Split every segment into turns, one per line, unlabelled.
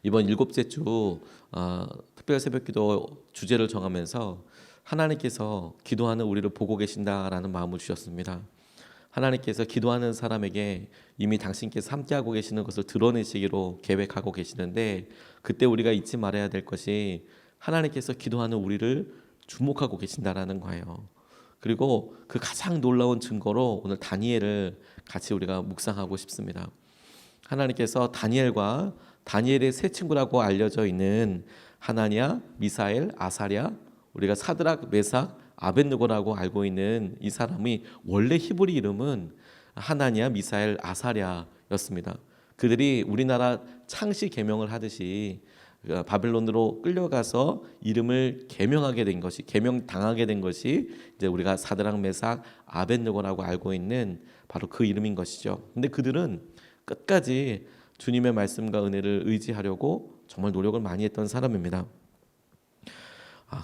이번 일곱째 주 특별 새벽기도 주제를 정하면서 하나님께서 기도하는 우리를 보고 계신다라는 마음을 주셨습니다. 하나님께서 기도하는 사람에게 이미 당신께서 함께하고 계시는 것을 드러내시기로 계획하고 계시는데, 그때 우리가 잊지 말아야 될 것이 하나님께서 기도하는 우리를 주목하고 계신다라는 거예요. 그리고 그 가장 놀라운 증거로 오늘 다니엘을 같이 우리가 묵상하고 싶습니다. 하나님께서 다니엘의 세 친구라고 알려져 있는 하나냐, 미사엘, 아사랴, 우리가 사드락, 메삭, 아벳느고라고 알고 있는 이 사람이 원래 히브리 이름은 하나냐, 미사엘, 아사랴였습니다. 그들이 우리나라 창씨 개명을 하듯이 바벨론으로 끌려가서 이름을 개명하게 된 것이, 개명당하게 된 것이 이제 우리가 사드락, 메삭, 아벳느고라고 알고 있는 바로 그 이름인 것이죠. 근데 그들은 끝까지 주님의 말씀과 은혜를 의지하려고 정말 노력을 많이 했던 사람입니다.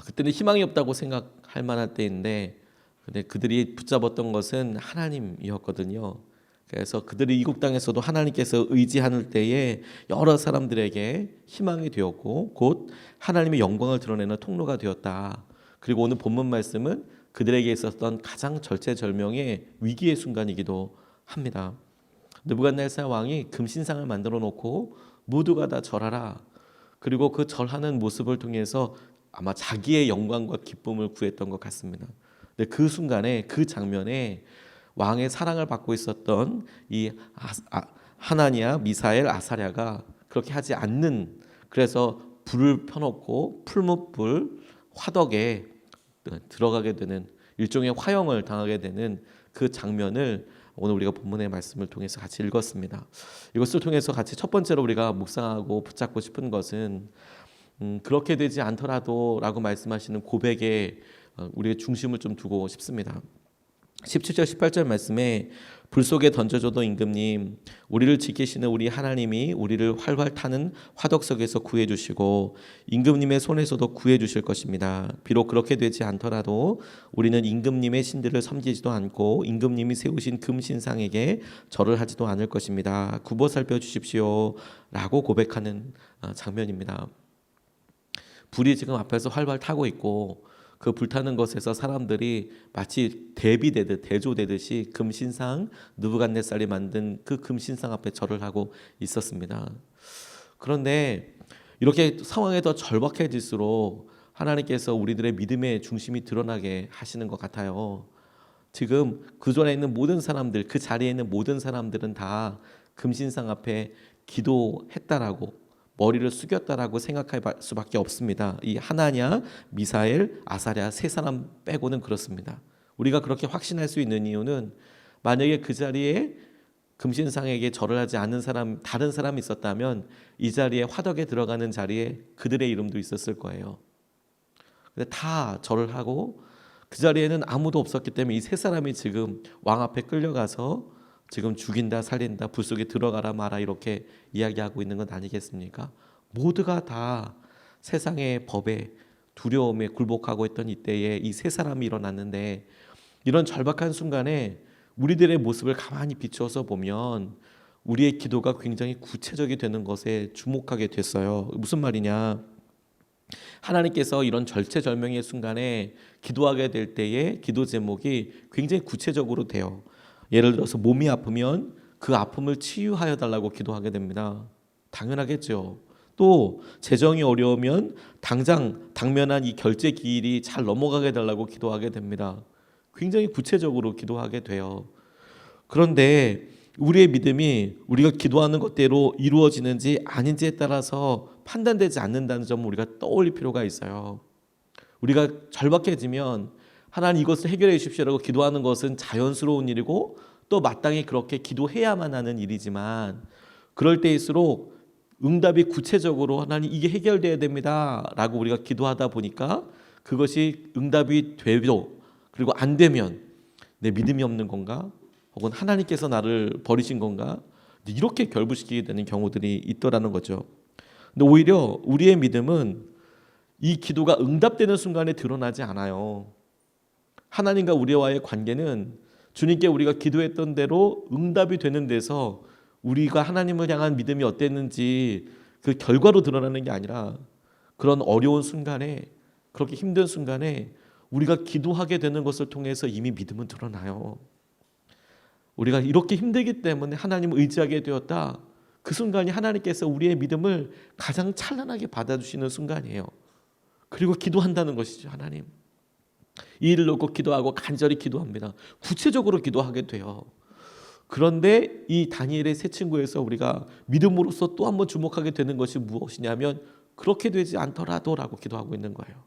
그때는 희망이 없다고 생각할 만할 때인데, 근데 그들이 붙잡았던 것은 하나님이었거든요. 그래서 그들이 이국 땅에서도 하나님께서 의지하는 때에 여러 사람들에게 희망이 되었고, 곧 하나님의 영광을 드러내는 통로가 되었다. 그리고 오늘 본문 말씀은 그들에게 있었던 가장 절체절명의 위기의 순간이기도 합니다. 느부갓네살 왕이 금신상을 만들어 놓고 모두가 다 절하라. 그리고 그 절하는 모습을 통해서 아마 자기의 영광과 기쁨을 구했던 것 같습니다. 근데 그 순간에, 그 장면에 왕의 사랑을 받고 있었던 이 하나냐, 미사엘, 아사랴가 그렇게 하지 않는, 그래서 불을 펴놓고 풀무불 화덕에 들어가게 되는, 일종의 화형을 당하게 되는 그 장면을 오늘 우리가 본문의 말씀을 통해서 같이 읽었습니다. 이것을 통해서 같이 첫 번째로 우리가 묵상하고 붙잡고 싶은 것은 그렇게 되지 않더라도 라고 말씀하시는 고백에 우리의 중심을 좀 두고 싶습니다. 17절 18절 말씀에 불 속에 던져줘도 임금님, 우리를 지키시는 우리 하나님이 우리를 활활 타는 화덕 속에서 구해주시고 임금님의 손에서도 구해주실 것입니다. 비록 그렇게 되지 않더라도 우리는 임금님의 신들을 섬기지도 않고 임금님이 세우신 금신상에게 절을 하지도 않을 것입니다. 굽어 살펴주십시오 라고 고백하는 장면입니다. 불이 지금 앞에서 활활 타고 있고, 그 불타는 것에서 사람들이 마치 대비되듯 대조되듯이 금신상, 느부갓네살이 만든 그 금신상 앞에 절을 하고 있었습니다. 그런데 이렇게 상황이 더 절박해질수록 하나님께서 우리들의 믿음의 중심이 드러나게 하시는 것 같아요. 지금 그 전에 있는 모든 사람들, 그 자리에 있는 모든 사람들은 다 금신상 앞에 기도했다라고, 머리를 숙였다라고 생각할 수밖에 없습니다. 이 하나냐, 미사엘, 아사랴 세 사람 빼고는 그렇습니다. 우리가 그렇게 확신할 수 있는 이유는, 만약에 그 자리에 금신상에게 절을 하지 않는 사람, 다른 사람이 있었다면 이 자리에 화덕에 들어가는 자리에 그들의 이름도 있었을 거예요. 근데 다 절을 하고 그 자리에는 아무도 없었기 때문에 이 세 사람이 지금 왕 앞에 끌려가서 지금 죽인다, 살린다, 불 속에 들어가라 마라 이렇게 이야기하고 있는 건 아니겠습니까? 모두가 다 세상의 법에, 두려움에 굴복하고 있던 이때에 이 세 사람이 일어났는데, 이런 절박한 순간에 우리들의 모습을 가만히 비추어서 보면 우리의 기도가 굉장히 구체적이 되는 것에 주목하게 됐어요. 무슨 말이냐? 하나님께서 이런 절체절명의 순간에 기도하게 될 때에 기도 제목이 굉장히 구체적으로 돼요. 예를 들어서 몸이 아프면 그 아픔을 치유하여 달라고 기도하게 됩니다. 당연하겠죠. 또 재정이 어려우면 당장 당면한 이 결제 기일이 잘 넘어가게 달라고 기도하게 됩니다. 굉장히 구체적으로 기도하게 돼요. 그런데 우리의 믿음이 우리가 기도하는 것대로 이루어지는지 아닌지에 따라서 판단되지 않는다는 점을 우리가 떠올릴 필요가 있어요. 우리가 절박해지면 하나님 이것을 해결해 주십시오라고 기도하는 것은 자연스러운 일이고 또 마땅히 그렇게 기도해야만 하는 일이지만, 그럴 때일수록 응답이 구체적으로 하나님 이게 해결돼야 됩니다 라고 우리가 기도하다 보니까 그것이 응답이 되도, 그리고 안 되면 내 믿음이 없는 건가? 혹은 하나님께서 나를 버리신 건가? 이렇게 결부시키게 되는 경우들이 있더라는 거죠. 근데 오히려 우리의 믿음은 이 기도가 응답되는 순간에 드러나지 않아요. 하나님과 우리와의 관계는 주님께 우리가 기도했던 대로 응답이 되는 데서 우리가 하나님을 향한 믿음이 어땠는지 그 결과로 드러나는 게 아니라 그런 어려운 순간에, 그렇게 힘든 순간에 우리가 기도하게 되는 것을 통해서 이미 믿음은 드러나요. 우리가 이렇게 힘들기 때문에 하나님을 의지하게 되었다. 그 순간이 하나님께서 우리의 믿음을 가장 찬란하게 받아주시는 순간이에요. 그리고 기도한다는 것이죠. 하나님, 이 일을 놓고 기도하고 간절히 기도합니다. 구체적으로 기도하게 돼요. 그런데 이 다니엘의 세 친구에서 우리가 믿음으로써 또 한 번 주목하게 되는 것이 무엇이냐면, 그렇게 되지 않더라도 라고 기도하고 있는 거예요.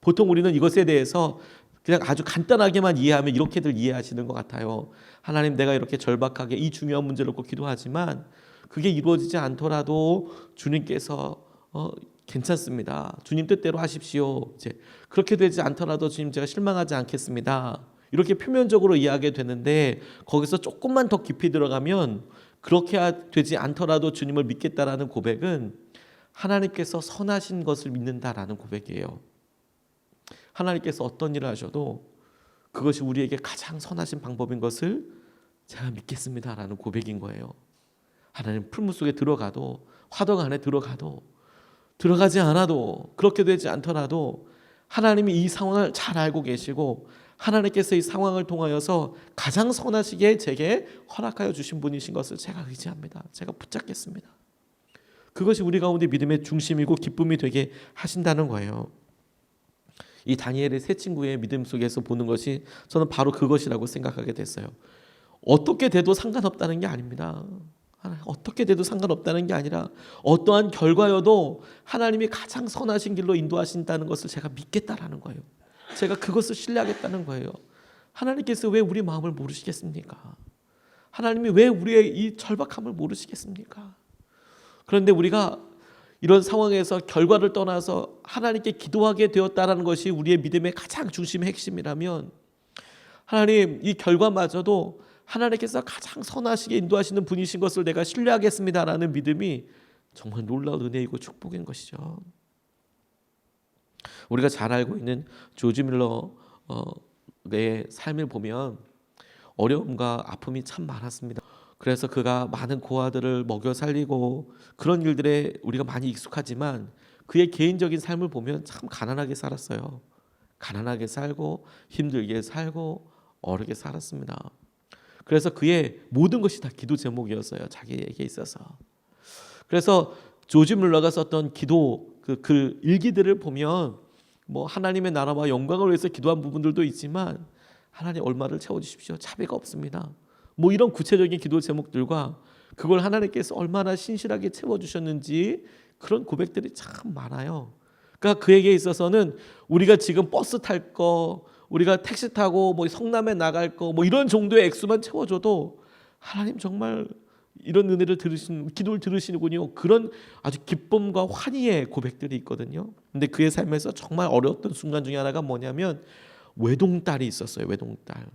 보통 우리는 이것에 대해서 그냥 아주 간단하게만 이해하면 이렇게들 이해하시는 것 같아요. 하나님, 내가 이렇게 절박하게 이 중요한 문제를 놓고 기도하지만 그게 이루어지지 않더라도 주님께서 괜찮습니다. 주님 뜻대로 하십시오. 이제 그렇게 되지 않더라도 주님, 제가 실망하지 않겠습니다. 이렇게 표면적으로 이해하게 되는데, 거기서 조금만 더 깊이 들어가면 그렇게 되지 않더라도 주님을 믿겠다라는 고백은 하나님께서 선하신 것을 믿는다라는 고백이에요. 하나님께서 어떤 일을 하셔도 그것이 우리에게 가장 선하신 방법인 것을 제가 믿겠습니다라는 고백인 거예요. 하나님 풀무 속에 들어가도, 화덕 안에 들어가도, 들어가지 않아도, 그렇게 되지 않더라도 하나님이 이 상황을 잘 알고 계시고 하나님께서 이 상황을 통하여서 가장 선하시게 제게 허락하여 주신 분이신 것을 제가 의지합니다. 제가 붙잡겠습니다. 그것이 우리 가운데 믿음의 중심이고 기쁨이 되게 하신다는 거예요. 이 다니엘의 세 친구의 믿음 속에서 보는 것이 저는 바로 그것이라고 생각하게 됐어요. 어떻게 돼도 상관없다는 게 아닙니다. 어떻게 돼도 상관없다는 게 아니라 어떠한 결과여도 하나님이 가장 선하신 길로 인도하신다는 것을 제가 믿겠다라는 거예요. 제가 그것을 신뢰하겠다는 거예요. 하나님께서 왜 우리 마음을 모르시겠습니까? 하나님이 왜 우리의 이 절박함을 모르시겠습니까? 그런데 우리가 이런 상황에서 결과를 떠나서 하나님께 기도하게 되었다는 것이 우리의 믿음의 가장 중심의 핵심이라면, 하나님, 이 결과마저도 하나님께서 가장 선하시게 인도하시는 분이신 것을 내가 신뢰하겠습니다라는 믿음이 정말 놀라운 은혜이고 축복인 것이죠. 우리가 잘 알고 있는 조지 밀러의 삶을 보면 어려움과 아픔이 참 많았습니다. 그래서 그가 많은 고아들을 먹여 살리고 그런 일들에 우리가 많이 익숙하지만 그의 개인적인 삶을 보면 참 가난하게 살았어요. 가난하게 살고 힘들게 살고 어렵게 살았습니다. 그래서 그의 모든 것이 다 기도 제목이었어요. 자기에게 있어서. 그래서 조지 밀러가 썼던 기도 그 일기들을 보면 뭐 하나님의 나라와 영광을 위해서 기도한 부분들도 있지만, 하나님 얼마를 채워주십시오, 차비가 없습니다, 뭐 이런 구체적인 기도 제목들과 그걸 하나님께서 얼마나 신실하게 채워주셨는지 그런 고백들이 참 많아요. 그러니까 그에게 있어서는 우리가 지금 버스 탈 거, 우리가 택시 타고 뭐 성남에 나갈 거, 뭐 이런 정도의 액수만 채워줘도 하나님 정말 이런 은혜를 들으신, 기도를 들으시는군요. 그런 아주 기쁨과 환희의 고백들이 있거든요. 근데 그의 삶에서 정말 어려웠던 순간 중에 하나가 뭐냐면 외동딸이 있었어요. 외동딸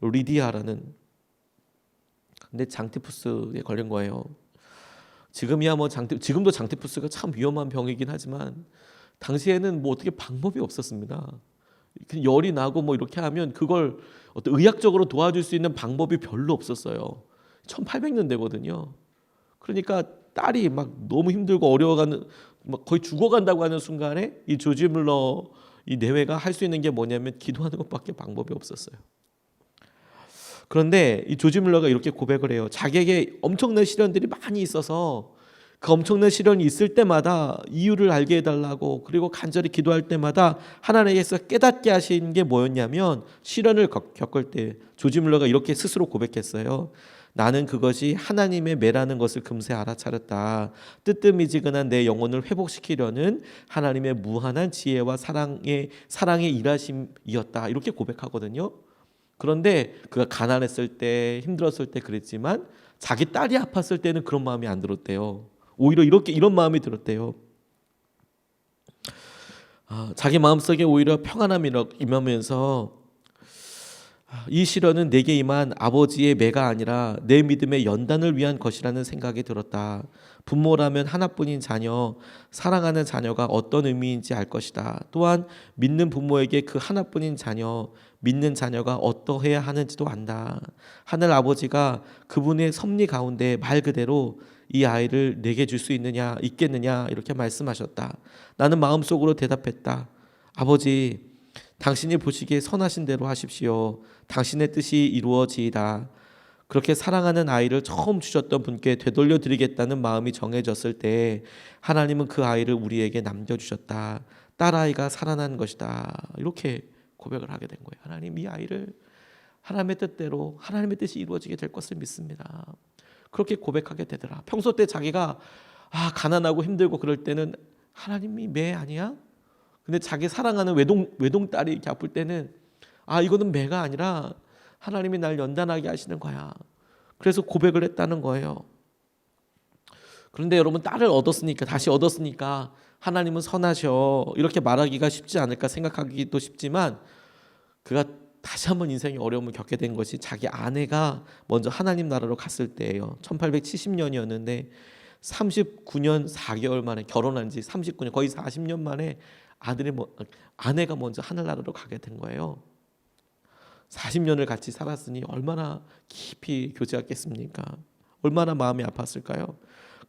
리디아라는. 근데 장티푸스에 걸린 거예요. 지금이야 뭐 지금도 장티푸스가 참 위험한 병이긴 하지만 당시에는 뭐 어떻게 방법이 없었습니다. 열이 나고 뭐 이렇게 하면 그걸 어떤 의학적으로 도와줄 수 있는 방법이 별로 없었어요. 1800년대거든요. 그러니까 딸이 막 너무 힘들고 어려워가는, 막 거의 죽어간다고 하는 순간에 이 조지 밀러 이 내외가 할 수 있는 게 뭐냐면 기도하는 것밖에 방법이 없었어요. 그런데 이 조지 밀러가 이렇게 고백을 해요. 자기에게 엄청난 시련들이 많이 있어서 그 엄청난 시련이 있을 때마다 이유를 알게 해달라고, 그리고 간절히 기도할 때마다 하나님께서 깨닫게 하신 게 뭐였냐면, 시련을 겪을 때 조지 밀러가 이렇게 스스로 고백했어요. 나는 그것이 하나님의 매라는 것을 금세 알아차렸다. 뜨뜻미지근한 내 영혼을 회복시키려는 하나님의 무한한 지혜와 사랑의 일하심이었다. 이렇게 고백하거든요. 그런데 그가 가난했을 때, 힘들었을 때 그랬지만 자기 딸이 아팠을 때는 그런 마음이 안 들었대요. 오히려 이런 마음이 들었대요. 자기 마음속에 오히려 평안함이 임하면서 이 시련은 내게 임한 아버지의 매가 아니라 내 믿음의 연단을 위한 것이라는 생각이 들었다. 부모라면 하나뿐인 자녀, 사랑하는 자녀가 어떤 의미인지 알 것이다. 또한 믿는 부모에게 그 하나뿐인 자녀, 믿는 자녀가 어떠해야 하는지도 안다. 하늘 아버지가 그분의 섭리 가운데 말 그대로 이 아이를 내게 줄 수 있겠느냐 이렇게 말씀하셨다. 나는 마음속으로 대답했다. 아버지, 당신이 보시기에 선하신 대로 하십시오. 당신의 뜻이 이루어지이다. 그렇게 사랑하는 아이를 처음 주셨던 분께 되돌려 드리겠다는 마음이 정해졌을 때 하나님은 그 아이를 우리에게 남겨주셨다. 딸아이가 살아난 것이다. 이렇게 고백을 하게 된 거예요. 하나님, 이 아이를 하나님의 뜻대로 하나님의 뜻이 이루어지게 될 것을 믿습니다. 그렇게 고백하게 되더라. 평소 때 자기가 가난하고 힘들고 그럴 때는 하나님이 매 아니야? 근데 자기 사랑하는 외동딸이 이렇게 아플 때는 이거는 매가 아니라 하나님이 날 연단하게 하시는 거야. 그래서 고백을 했다는 거예요. 그런데 여러분, 딸을 다시 얻었으니까 하나님은 선하셔 이렇게 말하기가 쉽지 않을까 생각하기도 쉽지만, 그가 다시 한번 인생의 어려움을 겪게 된 것이 자기 아내가 먼저 하나님 나라로 갔을 때예요. 1870년이었는데 39년 4개월 만에, 결혼한 지 39년, 거의 40년 만에 아내가 먼저 하늘나라로 가게 된 거예요. 40년을 같이 살았으니 얼마나 깊이 교제했겠습니까? 얼마나 마음이 아팠을까요?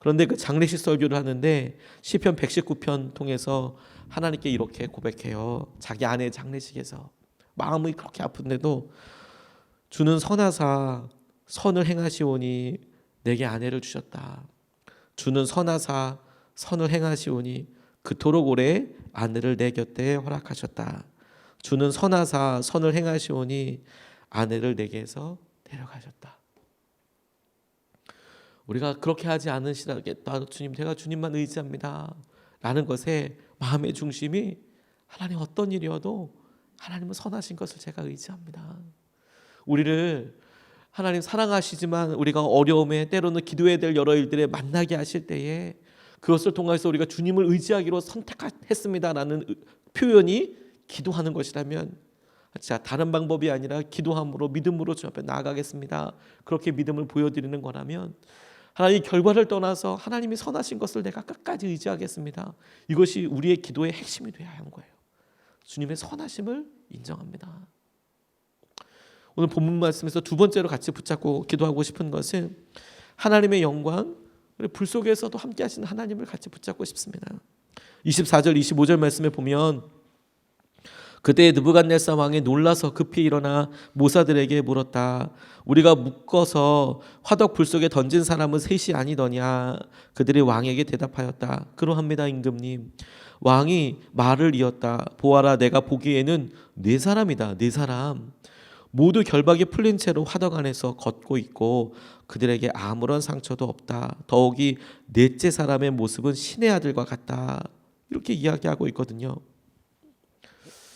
그런데 그 장례식 설교를 하는데 시편 119편 통해서 하나님께 이렇게 고백해요. 자기 아내의 장례식에서 마음이 그렇게 아픈데도 주는 선하사 선을 행하시오니 내게 아내를 주셨다. 주는 선하사 선을 행하시오니 그토록 오래 아내를 내 곁에 허락하셨다. 주는 선하사 선을 행하시오니 아내를 내게서 데려가셨다. 우리가 그렇게 하지 않으시라겠다. 주님, 제가 주님만 의지합니다 라는 것에 마음의 중심이 하나님 어떤 일이어도 하나님은 선하신 것을 제가 의지합니다. 우리를 하나님 사랑하시지만 우리가 어려움에, 때로는 기도해야 될 여러 일들에 만나게 하실 때에 그것을 통해서 우리가 주님을 의지하기로 선택했습니다라는 표현이 기도하는 것이라면, 자, 다른 방법이 아니라 기도함으로 믿음으로 주 앞에 나아가겠습니다, 그렇게 믿음을 보여드리는 거라면, 하나님 결과를 떠나서 하나님이 선하신 것을 내가 끝까지 의지하겠습니다, 이것이 우리의 기도의 핵심이 되어야 하는 거예요. 주님의 선하심을 인정합니다. 오늘 본문 말씀에서 두 번째로 같이 붙잡고 기도하고 싶은 것은 하나님의 영광, 불 속에서도 함께 하시는 하나님을 같이 붙잡고 싶습니다. 24절 25절 말씀에 보면, 그때 느부갓네살 왕이 놀라서 급히 일어나 모사들에게 물었다. 우리가 묶어서 화덕 불 속에 던진 사람은 셋이 아니더냐? 그들이 왕에게 대답하였다. 그러합니다, 임금님. 왕이 말을 이었다. 보아라, 내가 보기에는 네 사람이다. 네 사람. 모두 결박이 풀린 채로 화덕 안에서 걷고 있고 그들에게 아무런 상처도 없다. 더욱이 넷째 사람의 모습은 신의 아들과 같다. 이렇게 이야기하고 있거든요.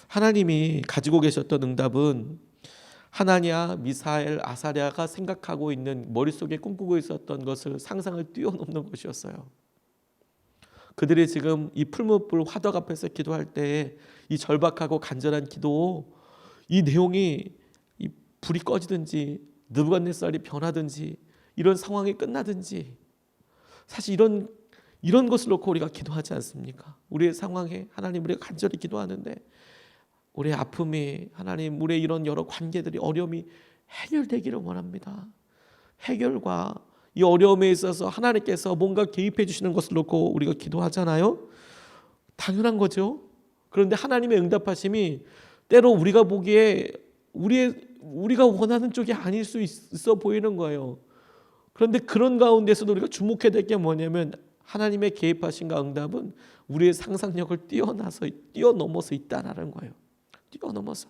하나님이 가지고 계셨던 응답은 하나냐, 미사엘, 아사랴가 생각하고 있는, 머릿속에 꿈꾸고 있었던 것을, 상상을 뛰어넘는 것이었어요. 그들이 지금 이 풀무불 화덕 앞에서 기도할 때에 이 절박하고 간절한 기도, 이 내용이 이 불이 꺼지든지 느부갓네살이 변하든지 이런 상황이 끝나든지, 사실 이런 것을 놓고 우리가 기도하지 않습니까? 우리의 상황에 하나님, 우리가 간절히 기도하는데 우리의 아픔이, 하나님, 우리의 이런 여러 관계들이, 어려움이 해결되기를 원합니다. 해결과 이 어려움에 있어서 하나님께서 뭔가 개입해 주시는 것을 놓고 우리가 기도하잖아요. 당연한 거죠. 그런데 하나님의 응답하심이 때로 우리가 보기에 우리가 원하는 쪽이 아닐 수 있어 보이는 거예요. 그런데 그런 가운데서도 우리가 주목해야 될 게 뭐냐면, 하나님의 개입하심과 응답은 우리의 상상력을 뛰어넘어서 있다는 거예요. 뛰어넘어서.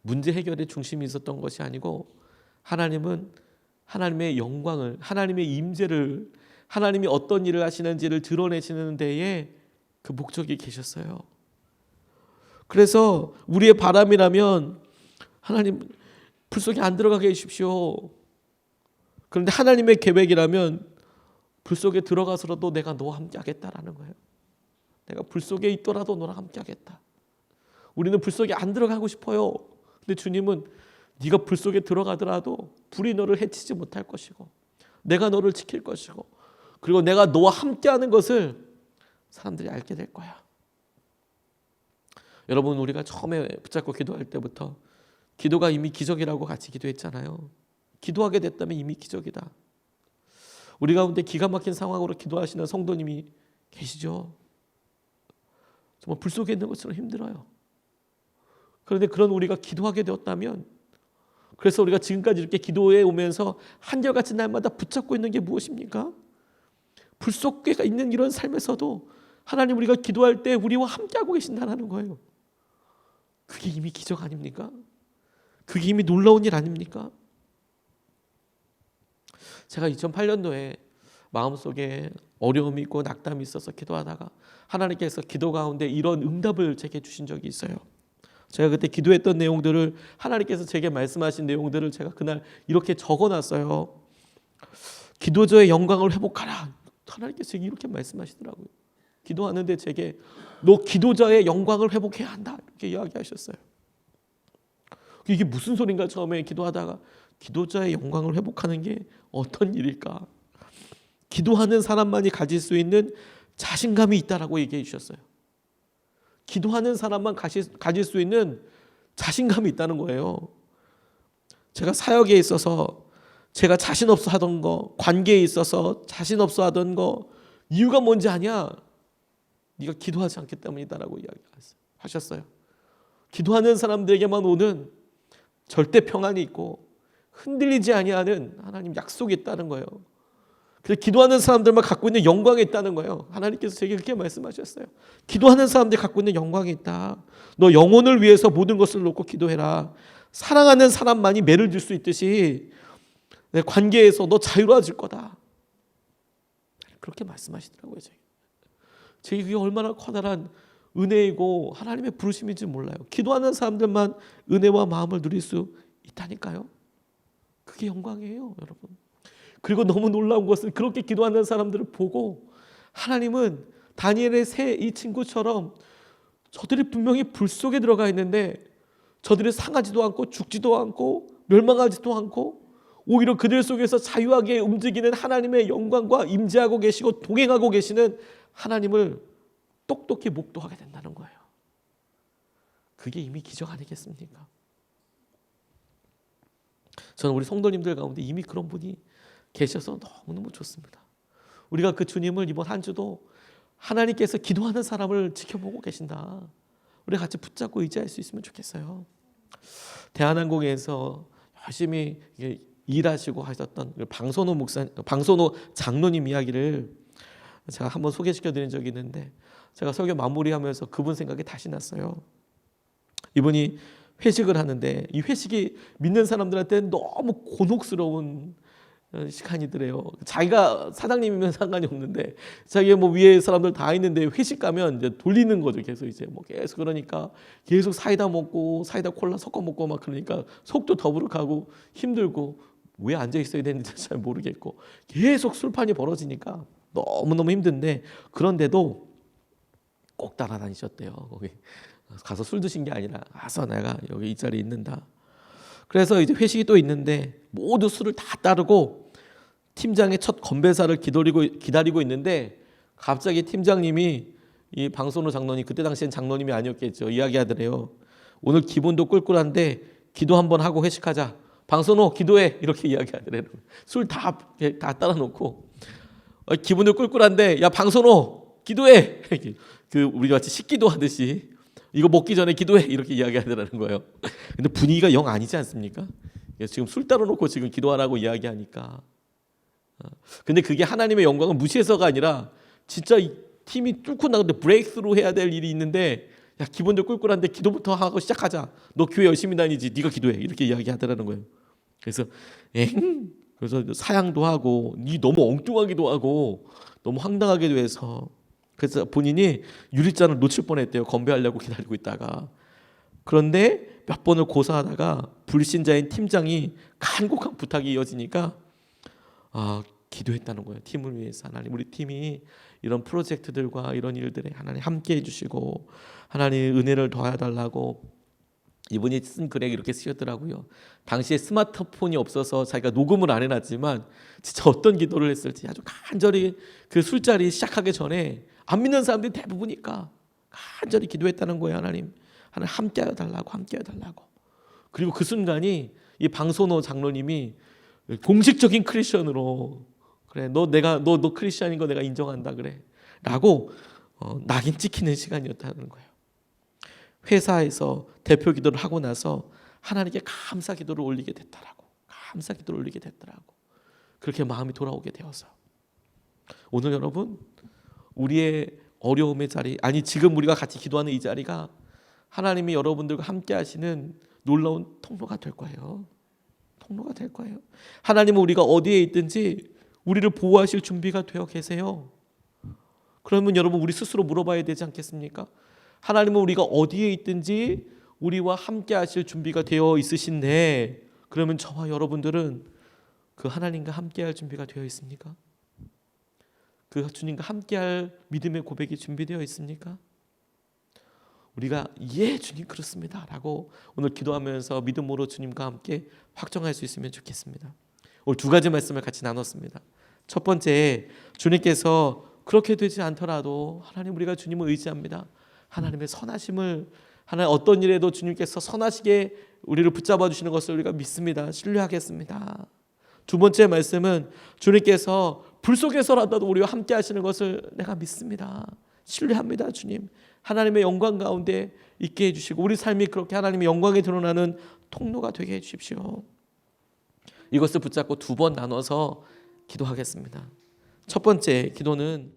문제 해결의 중심이 있었던 것이 아니고, 하나님은 하나님의 영광을, 하나님의 임재를, 하나님이 어떤 일을 하시는지를 드러내시는 데에 그 목적이 계셨어요. 그래서 우리의 바람이라면, 하나님 불 속에 안 들어가게 해주십시오. 그런데 하나님의 계획이라면 불 속에 들어가서라도 내가 너와 함께 하겠다라는 거예요. 내가 불 속에 있더라도 너랑 함께 하겠다. 우리는 불 속에 안 들어가고 싶어요. 근데 주님은 네가 불 속에 들어가더라도 불이 너를 해치지 못할 것이고, 내가 너를 지킬 것이고, 그리고 내가 너와 함께하는 것을 사람들이 알게 될 거야. 여러분, 우리가 처음에 붙잡고 기도할 때부터 기도가 이미 기적이라고 같이 기도했잖아요. 기도하게 됐다면 이미 기적이다. 우리 가운데 기가 막힌 상황으로 기도하시는 성도님이 계시죠. 정말 불 속에 있는 것처럼 힘들어요. 그런데 그런 우리가 기도하게 되었다면, 그래서 우리가 지금까지 이렇게 기도해 오면서 한결같이 날마다 붙잡고 있는 게 무엇입니까? 불 속에 있는 이런 삶에서도 하나님, 우리가 기도할 때 우리와 함께하고 계신다는 거예요. 그게 이미 기적 아닙니까? 그게 이미 놀라운 일 아닙니까? 제가 2008년도에 마음속에 어려움이 있고 낙담이 있어서 기도하다가 하나님께서 기도 가운데 이런 응답을 제게 주신 적이 있어요. 제가 그때 기도했던 내용들을, 하나님께서 제게 말씀하신 내용들을 제가 그날 이렇게 적어놨어요. 기도자의 영광을 회복하라. 하나님께서 제게 이렇게 말씀하시더라고요. 기도하는데 제게 너 기도자의 영광을 회복해야 한다, 이렇게 이야기하셨어요. 이게 무슨 소린가 처음에 기도하다가, 기도자의 영광을 회복하는 게 어떤 일일까? 기도하는 사람만이 가질 수 있는 자신감이 있다라고 얘기해 주셨어요. 기도하는 사람만 가질 수 있는 자신감이 있다는 거예요. 제가 사역에 있어서 제가 자신 없어 하던 거, 관계에 있어서 자신 없어 하던 거, 이유가 뭔지 아냐? 네가 기도하지 않기 때문이다라고 이야기하셨어요. 기도하는 사람들에게만 오는 절대 평안이 있고 흔들리지 아니하는 하나님 약속이 있다는 거예요. 그래서 기도하는 사람들만 갖고 있는 영광이 있다는 거예요. 하나님께서 제게 그렇게 말씀하셨어요. 기도하는 사람들이 갖고 있는 영광이 있다. 너 영혼을 위해서 모든 것을 놓고 기도해라. 사랑하는 사람만이 매를 들 수 있듯이 내 관계에서 너 자유로워질 거다. 그렇게 말씀하시더라고요. 제게 그게 얼마나 커다란 은혜이고 하나님의 부르심인지 몰라요. 기도하는 사람들만 은혜와 마음을 누릴 수 있다니까요. 그게 영광이에요, 여러분. 그리고 너무 놀라운 것은 그렇게 기도하는 사람들을 보고 하나님은 다니엘의 새 이 친구처럼 저들이 분명히 불 속에 들어가 있는데 저들이 상하지도 않고 죽지도 않고 멸망하지도 않고 오히려 그들 속에서 자유하게 움직이는 하나님의 영광과 임재하고 계시고 동행하고 계시는 하나님을 똑똑히 목도하게 된다는 거예요. 그게 이미 기적 아니겠습니까? 저는 우리 성도님들 가운데 이미 그런 분이 계셔서 너무너무 좋습니다. 우리가 그 주님을 이번 한 주도 하나님께서 기도하는 사람을 지켜보고 계신다, 우리 같이 붙잡고 의지할 수 있으면 좋겠어요. 대한항공에서 열심히 일하시고 하셨던 방선호 장로님 이야기를 제가 한번 소개시켜 드린 적이 있는데, 제가 설교 마무리하면서 그분 생각이 다시 났어요. 이분이 회식을 하는데 이 회식이 믿는 사람들한테는 너무 곤혹스러운 시간이더래요. 자기가 사장님이면 상관이 없는데 자기 뭐 위에 사람들 다 있는데 회식 가면 이제 돌리는 거죠. 계속 이제 뭐 계속 그러니까 계속 사이다 먹고 사이다 콜라 섞어 먹고 막 그러니까 속도 더부룩하고 힘들고 왜 앉아 있어야 되는지 잘 모르겠고 계속 술판이 벌어지니까 너무너무 힘든데, 그런데도 꼭 따라다니셨대요. 거기 가서 술 드신 게 아니라 가서 내가 여기 이 자리에 있는다. 그래서 이제 회식이 또 있는데 모두 술을 다 따르고 팀장의 첫 건배사를 기다리고 있는데 갑자기 팀장님이, 이 방선호 장로님, 그때 당시엔 장로님이 아니었겠죠, 이야기하더래요. 오늘 기분도 꿀꿀한데 기도 한번 하고 회식하자. 방선호 기도해, 이렇게 이야기하더래요. 술 다 따라놓고 기분도 꿀꿀한데 야 방선호 기도해. 그 우리 같이 식기도 하듯이 이거 먹기 전에 기도해, 이렇게 이야기하더라는 거예요. 근데 분위기가 영 아니지 않습니까? 지금 술 따라놓고 지금 기도하라고 이야기하니까. 근데 그게 하나님의 영광을 무시해서가 아니라 진짜 이 팀이 뚫고 나가는데 브레이크스루 해야 될 일이 있는데, 야 기분도 꿀꿀한데 기도부터 하고 시작하자. 너 교회 열심히 다니지, 네가 기도해, 이렇게 이야기하더라는 거예요. 그래서 그래서 사양도 하고 니 너무 엉뚱하기도 하고 너무 황당하기도 해서, 그래서 본인이 유리잔을 놓칠 뻔했대요. 건배하려고 기다리고 있다가. 그런데 몇 번을 고사하다가 불신자인 팀장이 간곡한 부탁이 이어지니까 기도했다는 거예요. 팀을 위해서. 하나님, 우리 팀이 이런 프로젝트들과 이런 일들에 하나님 함께 해주시고 하나님 은혜를 더해달라고. 이분이 쓴 글에 이렇게 쓰셨더라고요. 당시에 스마트폰이 없어서 자기가 녹음을 안 해놨지만 진짜 어떤 기도를 했을지 아주 간절히 그 술자리 시작하기 전에 안 믿는 사람들이 대부분이니까 간절히 기도했다는 거예요. 하나님 함께하여 달라고, 함께하여 달라고. 그리고 그 순간이 이 방선호 장로님이 공식적인 크리스천으로 그래, 너 크리스천인 거 내가 인정한다 그래. 라고 낙인 찍히는 시간이었다는 거예요. 회사에서 대표 기도를 하고 나서 하나님께 감사 기도를 올리게 됐다라고. 감사 기도를 올리게 됐더라고. 그렇게 마음이 돌아오게 되어서 오늘 여러분 우리의 어려움의 자리, 아니 지금 우리가 같이 기도하는 이 자리가 하나님이 여러분들과 함께 하시는 놀라운 통로가 될 거예요. 통로가 될 거예요. 하나님은 우리가 어디에 있든지 우리를 보호하실 준비가 되어 계세요. 그러면 여러분 우리 스스로 물어봐야 되지 않겠습니까? 하나님은 우리가 어디에 있든지 우리와 함께 하실 준비가 되어 있으신데, 그러면 저와 여러분들은 그 하나님과 함께 할 준비가 되어 있습니까? 그 주님과 함께 할 믿음의 고백이 준비되어 있습니까? 우리가 예 주님 그렇습니다 라고 오늘 기도하면서 믿음으로 주님과 함께 확정할 수 있으면 좋겠습니다. 오늘 두 가지 말씀을 같이 나눴습니다. 첫 번째, 주님께서 그렇게 되지 않더라도 하나님 우리가 주님을 의지합니다. 하나님의 선하심을, 하나님 어떤 일에도 주님께서 선하시게 우리를 붙잡아 주시는 것을 우리가 믿습니다. 신뢰하겠습니다. 두 번째 말씀은 주님께서 불 속에서라도 우리와 함께 하시는 것을 내가 믿습니다. 신뢰합니다. 주님 하나님의 영광 가운데 있게 해주시고 우리 삶이 그렇게 하나님의 영광이 드러나는 통로가 되게 해주십시오. 이것을 붙잡고 두 번 나눠서 기도하겠습니다. 첫 번째 기도는